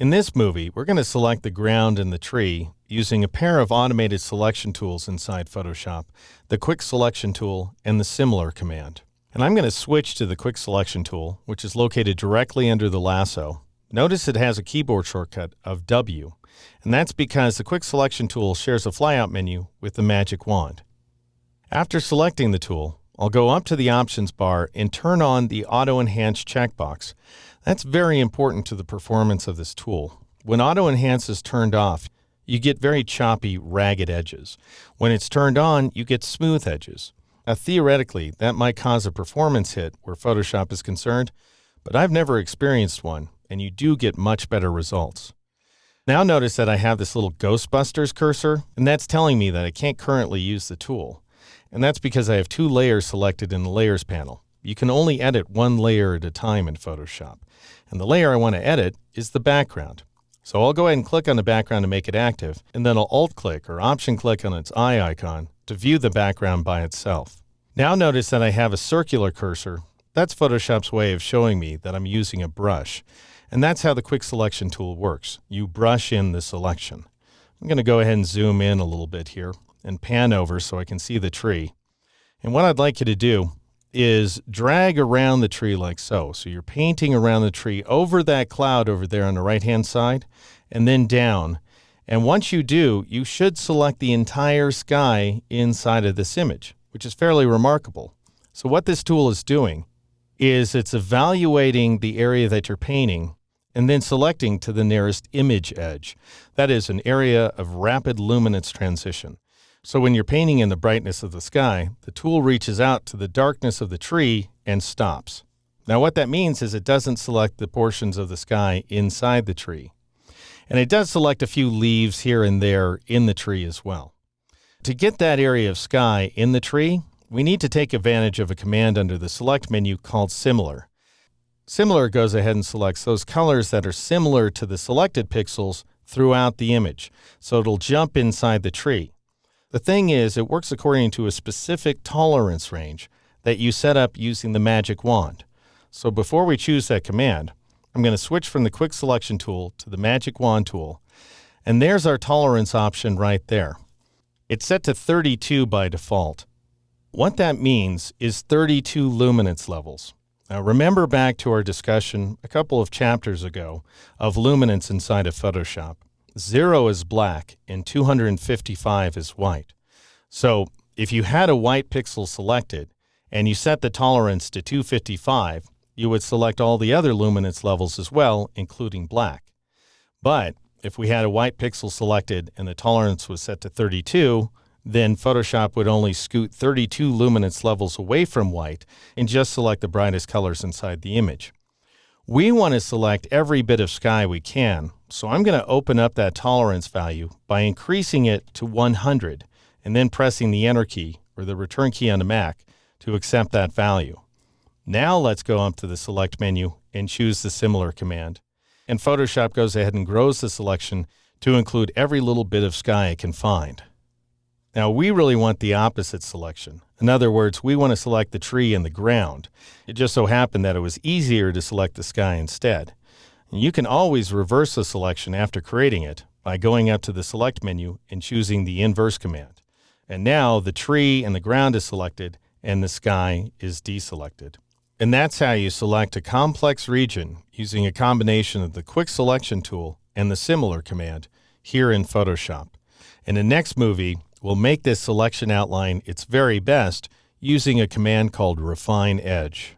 In this movie, we're going to select the ground and the tree using a pair of automated selection tools inside Photoshop, the Quick Selection tool and the Similar command. And I'm going to switch to the Quick Selection tool, which is located directly under the lasso. Notice it has a keyboard shortcut of W, and that's because the Quick Selection tool shares a flyout menu with the magic wand. After selecting the tool, I'll go up to the options bar and turn on the Auto Enhance checkbox. That's very important to the performance of this tool. When Auto Enhance is turned off, you get very choppy, ragged edges. When it's turned on, you get smooth edges. Now, theoretically, that might cause a performance hit where Photoshop is concerned, but I've never experienced one, and you do get much better results. Now notice that I have this little Ghostbusters cursor, and that's telling me that I can't currently use the tool. And that's because I have two layers selected in the Layers panel. You can only edit one layer at a time in Photoshop. And the layer I want to edit is the background. So I'll go ahead and click on the background to make it active, and then I'll Alt-click or Option-click on its eye icon to view the background by itself. Now notice that I have a circular cursor. That's Photoshop's way of showing me that I'm using a brush. And that's how the Quick Selection tool works. You brush in the selection. I'm going to go ahead and zoom in a little bit here and pan over so I can see the tree. And what I'd like you to do is drag around the tree like so. So you're painting around the tree over that cloud over there on the right-hand side and then down. And once you do, you should select the entire sky inside of this image, which is fairly remarkable. So what this tool is doing is it's evaluating the area that you're painting and then selecting to the nearest image edge. That is an area of rapid luminance transition. So when you're painting in the brightness of the sky, the tool reaches out to the darkness of the tree and stops. Now what that means is it doesn't select the portions of the sky inside the tree. And it does select a few leaves here and there in the tree as well. To get that area of sky in the tree, we need to take advantage of a command under the Select menu called Similar. Similar goes ahead and selects those colors that are similar to the selected pixels throughout the image. So it'll jump inside the tree. The thing is, it works according to a specific tolerance range that you set up using the magic wand. So before we choose that command, I'm going to switch from the Quick Selection tool to the magic wand tool. And there's our tolerance option right there. It's set to 32 by default. What that means is 32 luminance levels. Now remember back to our discussion a couple of chapters ago of luminance inside of Photoshop. 0 is black and 255 is white. So if you had a white pixel selected and you set the tolerance to 255, you would select all the other luminance levels as well, including black. But if we had a white pixel selected and the tolerance was set to 32, then Photoshop would only scoot 32 luminance levels away from white and just select the brightest colors inside the image. We want to select every bit of sky we can, so I'm going to open up that tolerance value by increasing it to 100 and then pressing the Enter key or the Return key on the Mac to accept that value. Now let's go up to the Select menu and choose the Similar command. And Photoshop goes ahead and grows the selection to include every little bit of sky it can find. Now we really want the opposite selection. In other words, we want to select the tree and the ground. It just so happened that it was easier to select the sky instead. And you can always reverse the selection after creating it by going up to the Select menu and choosing the Inverse command. And now the tree and the ground is selected and the sky is deselected. And that's how you select a complex region using a combination of the Quick Selection tool and the Similar command here in Photoshop. In the next movie, we'll make this selection outline its very best using a command called Refine Edge.